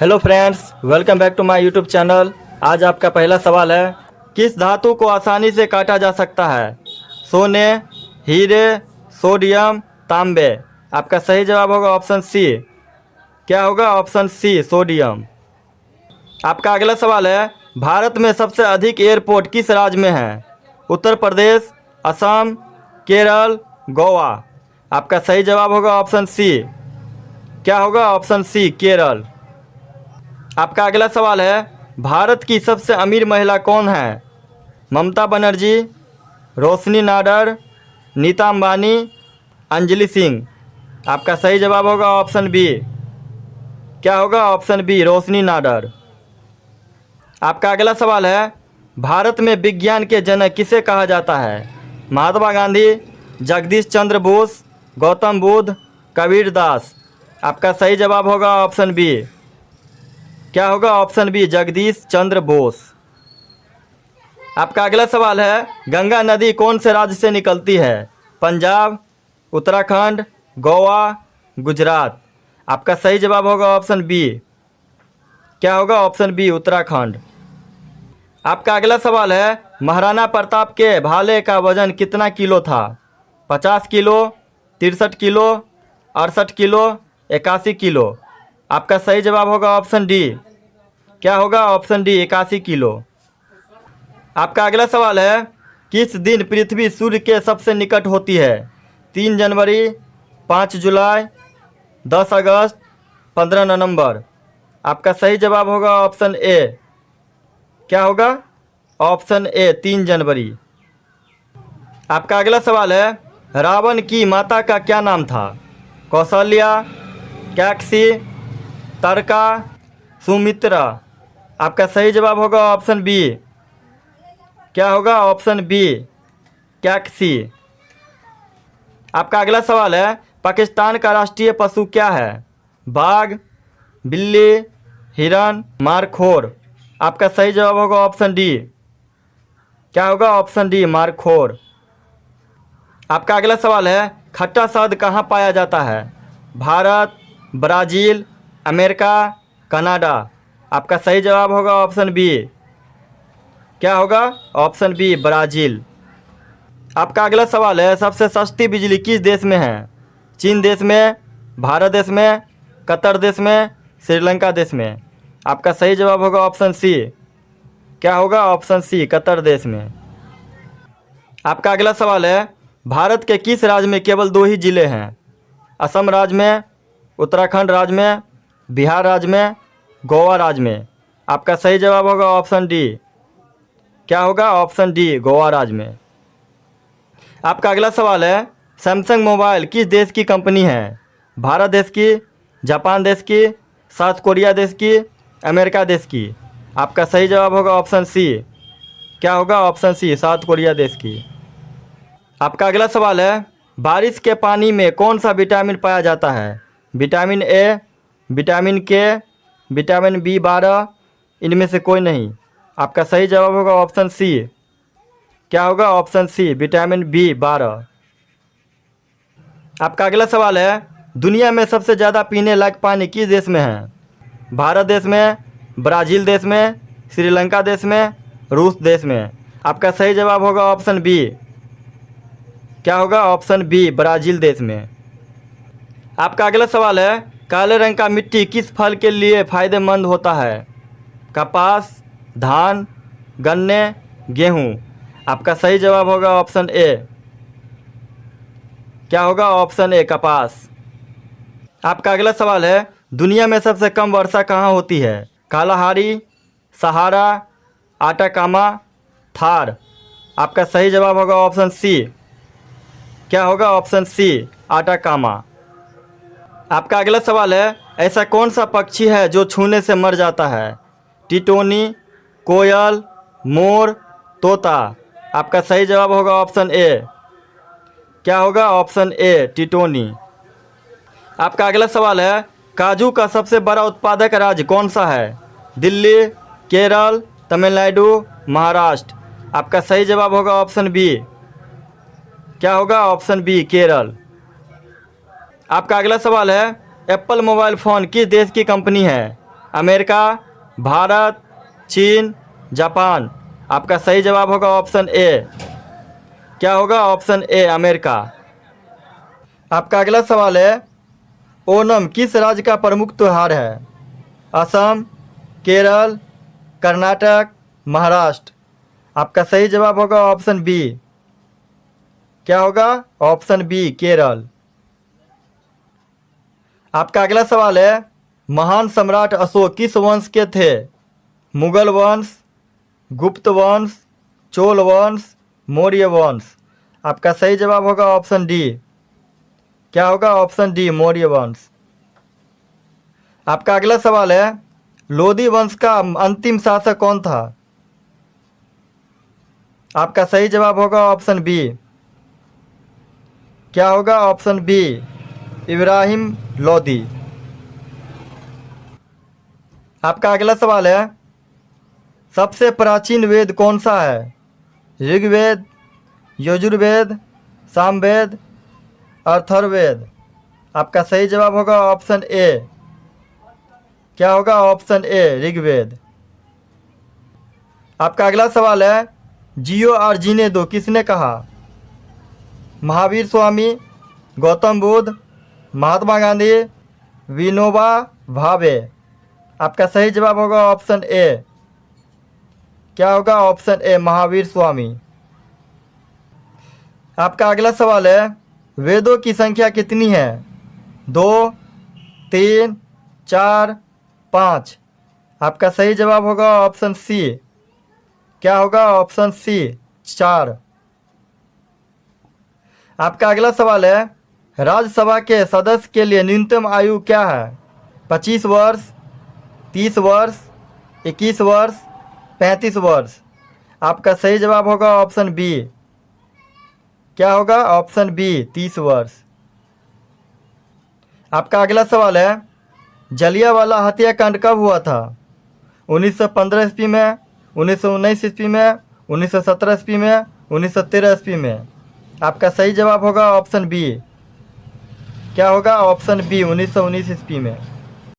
Hello friends, welcome back to my YouTube channel. आज आपका पहला सवाल है, किस धातु को आसानी से काटा जा सकता है? सोने, हीरे, सोडियम, तांबे। आपका सही जवाब होगा ऑप्शन सी। क्या होगा? Option C, sodium. आपका अगला सवाल है, भारत में सबसे अधिक एयरपोर्ट किस राज्य में है? उत्तर प्रदेश, असम, केरल, गोवा। आपका सही जवाब होगा ऑप्शन सी। क्या होगा? Option C, Kerala. आपका अगला सवाल है, भारत की सबसे अमीर महिला कौन है? ममता बनर्जी, रोशनी नाडर, नीता अंबानी, अंजलि सिंह। आपका सही जवाब होगा ऑप्शन बी। क्या होगा? Option B, Roshni Nadar. आपका अगला सवाल है, भारत में विज्ञान के जनक किसे कहा जाता है? महात्मा गांधी, जगदीश चंद्र बोस, गौतम बुद्ध, कबीर दास। आपका सही जवाब होगा ऑप्शन बी। क्या होगा? Option B, Jagdish Chandra Bose. आपका अगला सवाल है, गंगा नदी कौन से राज्य से निकलती है? पंजाब, उत्तराखंड, गोवा, गुजरात। आपका सही जवाब होगा ऑप्शन बी। क्या होगा? Option B, Uttarakhand. आपका अगला सवाल है, महाराणा प्रताप के भाले का वजन कितना किलो था? 50 किलो, 63 किलो, 68 किलो, 81 किलो। आपका सही जवाब होगा ऑप्शन डी। क्या होगा? Option D, 81 kilo. आपका अगला सवाल है, किस दिन पृथ्वी सूर्य के सबसे निकट होती है? 3 जनवरी, 5 जुलाई, 10 अगस्त, 15 नवंबर। आपका सही जवाब होगा ऑप्शन ए। क्या होगा? ऑप्शन ए, 3 जनवरी। आपका अगला सवाल है, रावण की माता का क्या नाम था? कौशल्या, कैकसी, तारका, सुमित्रा। आपका सही जवाब होगा ऑप्शन बी। क्या होगा? Option B, Kaikesi. आपका अगला सवाल है, पाकिस्तान का राष्ट्रीय पशु क्या है? बाघ, बिल्ली, हिरन, मारखोर। आपका सही जवाब होगा ऑप्शन डी। क्या होगा? Option D, markhor. आपका अगला सवाल है, खट्टा शहद कहाँ पाया जाता है? Bharat, Brazil, America, Canada. आपका सही जवाब होगा ऑप्शन बी। क्या होगा? Option B, Brazil. आपका अगला सवाल है, सबसे सस्ती बिजली किस देश में है? चीन देश में, भारत देश में, कतर देश में, श्रीलंका देश में। आपका सही जवाब होगा ऑप्शन सी। क्या होगा? ऑप्शन सी, कतर देश में। आपका अगला सवाल है, भारत के किस राज्य में केवल 2 ही जिले हैं? असम राज्य में, उत्तराखंड राज्य में, बिहार राज्य में, गोवा राज्य में। आपका सही जवाब होगा ऑप्शन डी। क्या होगा? ऑप्शन डी, गोवा राज्य में। आपका अगला सवाल है, सैमसंग मोबाइल किस देश की कंपनी है? भारत देश की, जापान देश की, साउथ कोरिया देश की, अमेरिका देश की। आपका सही जवाब होगा ऑप्शन सी। क्या होगा? ऑप्शन सी, साउथ कोरिया देश की। आपका अगला सवाल है, बारिश के पानी में कौन सा विटामिन पाया जाता है? विटामिन ए, विटामिन के, विटामिन B12, इनमें से कोई नहीं। आपका सही जवाब होगा ऑप्शन सी। क्या होगा? Option C, vitamin B12। आपका अगला सवाल है, दुनिया में सबसे ज़्यादा पीने लायक पानी किस देश में है? भारत देश में, ब्राज़ील देश में, श्रीलंका देश में, रूस देश में। आपका सही जवाब होगा ऑप्शन बी। क्या होगा? ऑप्शन बी, ब्राज़ील देश में। आपका अगला सवाल है, काले रंग का मिट्टी किस फल के लिए फ़ायदेमंद होता है? कपास, धान, गन्ने, गेहूँ। आपका सही जवाब होगा ऑप्शन ए। क्या होगा? ऑप्शन ए, कपास। आपका अगला सवाल है, दुनिया में सबसे कम वर्षा कहाँ होती है? Kalahari, Sahara, Atacama, Thar. आपका सही जवाब होगा ऑप्शन सी। क्या होगा? Option C, Atacama. आपका अगला सवाल है, ऐसा कौन सा पक्षी है जो छूने से मर जाता है? टिटोनी, कोयल, मोर, तोता। आपका सही जवाब होगा ऑप्शन ए। क्या होगा? Option A, Titoni. आपका अगला सवाल है, काजू का सबसे बड़ा उत्पादक राज्य कौन सा है? दिल्ली, केरल, तमिलनाडु, महाराष्ट्र। आपका सही जवाब होगा ऑप्शन बी। क्या होगा? Option B, Kerala. आपका अगला सवाल है, एप्पल मोबाइल फ़ोन किस देश की कंपनी है? अमेरिका, भारत, चीन, जापान। आपका सही जवाब होगा ऑप्शन ए। क्या होगा? Option A America. आपका अगला सवाल है, ओणम किस राज्य का प्रमुख त्यौहार है? असम, केरल, कर्नाटक, महाराष्ट्र। आपका सही जवाब होगा ऑप्शन बी। क्या होगा? Option B Kerala. आपका अगला सवाल है, महान सम्राट अशोक किस वंश के थे? मुगल वंश, गुप्त वंश, चोल वंश, मौर्य वंश। आपका सही जवाब होगा ऑप्शन डी। क्या होगा? ऑप्शन डी मौर्य वंश। आपका अगला सवाल है, लोदी वंश का अंतिम शासक कौन था? आपका सही जवाब होगा ऑप्शन बी। क्या होगा? Option B Ibrahim Lodi. आपका अगला सवाल है, सबसे प्राचीन वेद कौन सा है? ऋग्वेद, यजुर्वेद, सामवेद, अथर्ववेद। आपका सही जवाब होगा ऑप्शन ए। क्या होगा? Option A Rigveda. आपका अगला सवाल है, जियो और जीने दो किसने कहा? महावीर स्वामी, गौतम बुद्ध, महात्मा गांधी, विनोबा भावे। आपका सही जवाब होगा ऑप्शन ए। क्या होगा? ऑप्शन ए महावीर स्वामी। आपका अगला सवाल है, वेदों की संख्या कितनी है? 2, 3, 4, 5। आपका सही जवाब होगा ऑप्शन सी। क्या होगा? Option C 4। आपका अगला सवाल है, राज्यसभा के सदस्य के लिए न्यूनतम आयु क्या है? 25 वर्ष, 30 वर्ष, 21 वर्ष, 35 वर्ष। आपका सही जवाब होगा ऑप्शन बी। क्या होगा? ऑप्शन बी 30 वर्ष। आपका अगला सवाल है, जलियांवाला हत्याकांड कब हुआ था? 1915 ईस्वी में, 1919 ईस्वी में, 1917 ईस्वी में, 1913 ईस्वी में। आपका सही जवाब होगा ऑप्शन बी। क्या होगा? ऑप्शन बी 1919 ईस्वी में।